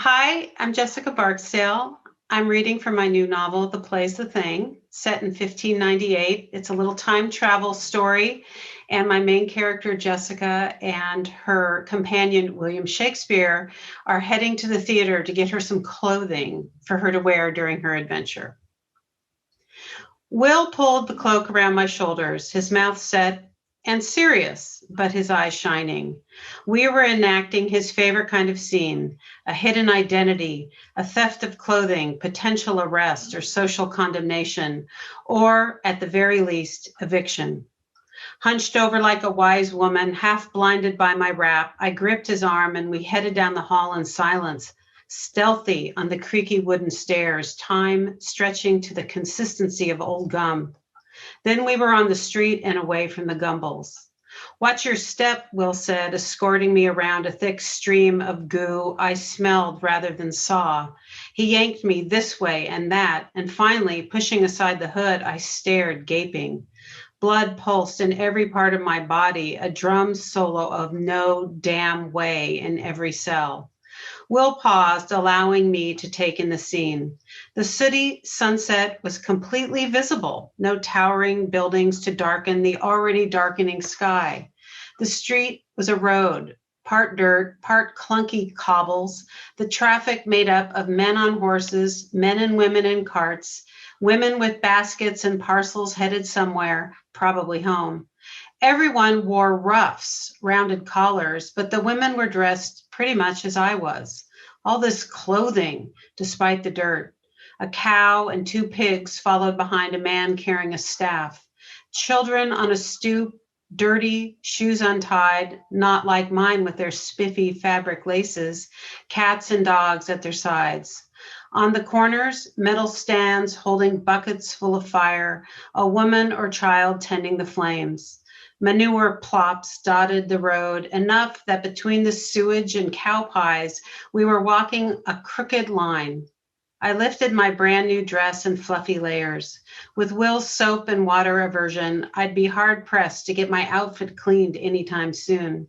Hi, I'm Jessica Barksdale. I'm reading from my new novel, The Play's the Thing, set in 1598. It's a little time travel story, and my main character, Jessica, and her companion, William Shakespeare, are heading to the theater to get her some clothing for her to wear during her adventure. Will pulled the cloak around my shoulders, his mouth set and serious, but his eyes shining. We were enacting his favorite kind of scene, a hidden identity, a theft of clothing, potential arrest or social condemnation, or at the very least, eviction. Hunched over like a wise woman, half blinded by my wrap, I gripped his arm and we headed down the hall in silence, stealthy on the creaky wooden stairs, time stretching to the consistency of old gum. Then we were on the street and away from the Gumballs. Watch your step, Will said, escorting me around a thick stream of goo I smelled rather than saw. He yanked me this way and that, and finally, pushing aside the hood, I stared, gaping. Blood pulsed in every part of my body, a drum solo of no damn way in every cell. Will paused, allowing me to take in the scene. The sooty sunset was completely visible, no towering buildings to darken the already darkening sky. The street was a road, part dirt, part clunky cobbles, the traffic made up of men on horses, men and women in carts, women with baskets and parcels headed somewhere, probably home. Everyone wore ruffs, rounded collars, but the women were dressed pretty much as I was. All this clothing, despite the dirt. A cow and two pigs followed behind a man carrying a staff. Children on a stoop, dirty, shoes untied, not like mine with their spiffy fabric laces, cats and dogs at their sides. On the corners, metal stands holding buckets full of fire, a woman or child tending the flames. Manure plops dotted the road, enough that between the sewage and cow pies, we were walking a crooked line. I lifted my brand new dress in fluffy layers. With Will's soap and water aversion, I'd be hard pressed to get my outfit cleaned anytime soon.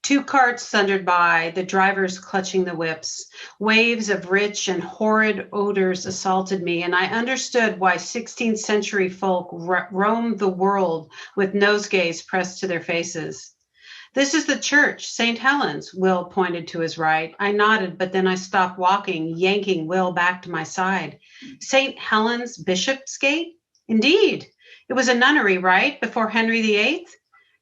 Two carts thundered by, the drivers clutching the whips. Waves of rich and horrid odors assaulted me, and I understood why 16th century folk roamed the world with nosegays pressed to their faces. This is the church, St. Helens, Will pointed to his right. I nodded, but then I stopped walking, yanking Will back to my side. St. Helens Bishopsgate? Indeed. It was a nunnery, right, before Henry VIII?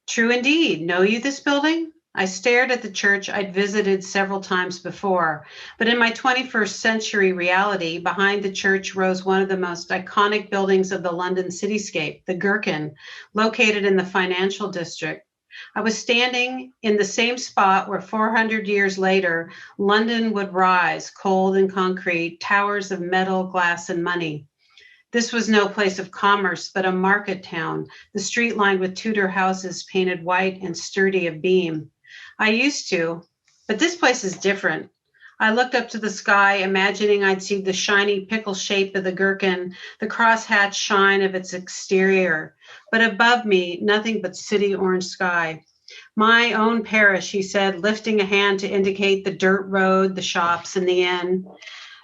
True indeed. Know you this building? I stared at the church I'd visited several times before, but in my 21st century reality, behind the church rose one of the most iconic buildings of the London cityscape, the Gherkin, located in the financial district. I was standing in the same spot where 400 years later, London would rise, cold and concrete, towers of metal, glass, and money. This was no place of commerce, but a market town, the street lined with Tudor houses painted white and sturdy of beam. I used to, but this place is different. I looked up to the sky, imagining I'd see the shiny pickle shape of the Gherkin, the crosshatch shine of its exterior. But above me, nothing but city orange sky. My own parish, he said, lifting a hand to indicate the dirt road, the shops, and the inn.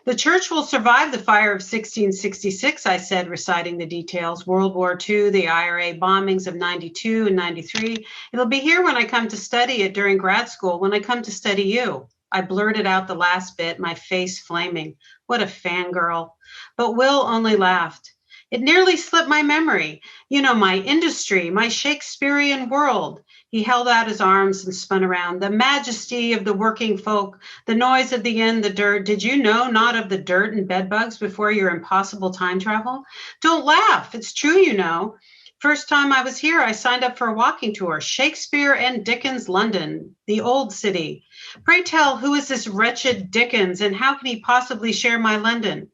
The church will survive the fire of 1666, I said, reciting the details. World War II, the IRA bombings of 92 and 93. It'll be here when I come to study it during grad school, when I come to study you. I blurted out the last bit, my face flaming. What a fangirl. But Will only laughed. It nearly slipped my memory. You know, my industry, my Shakespearean world. He held out his arms and spun around. The majesty of the working folk, the noise of the inn, the dirt. Did you know not of the dirt and bedbugs before your impossible time travel? Don't laugh. It's true, you know. First time I was here, I signed up for a walking tour. Shakespeare and Dickens, London, the old city. Pray tell, who is this wretched Dickens and how can he possibly share my London?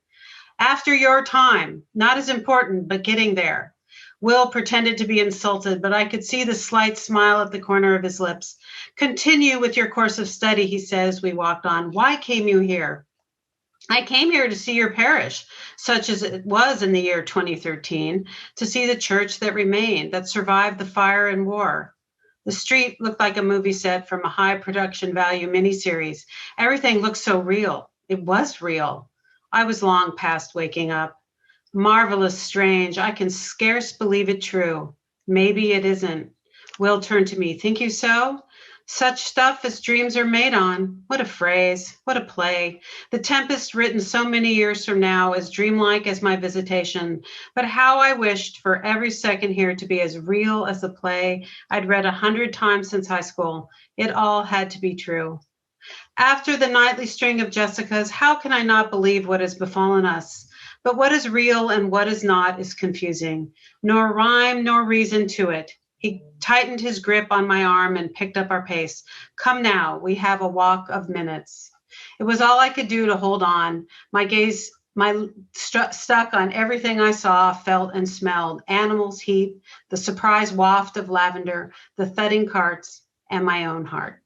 After your time, not as important, but getting there. Will pretended to be insulted, but I could see the slight smile at the corner of his lips. Continue with your course of study, he says. We walked on. Why came you here? I came here to see your parish, such as it was in the year 2013, to see the church that remained, that survived the fire and war. The street looked like a movie set from a high production value miniseries. Everything looked so real. It was real. I was long past waking up. Marvelous, strange. I can scarce believe it true. Maybe it isn't. Will turned to me. Think you so? Such stuff as dreams are made on. What a phrase. What a play. The Tempest written so many years from now, as dreamlike as my visitation. But how I wished for every second here to be as real as the play I'd read 100 times since high school. It all had to be true. After the nightly string of Jessicas, how can I not believe what has befallen us? But what is real and what is not is confusing. Nor rhyme nor reason to it. He tightened his grip on my arm and picked up our pace. Come now, we have a walk of minutes. It was all I could do to hold on. My gaze stuck on everything I saw, felt, and smelled. Animals, heat, the surprise waft of lavender, the thudding carts, and my own heart.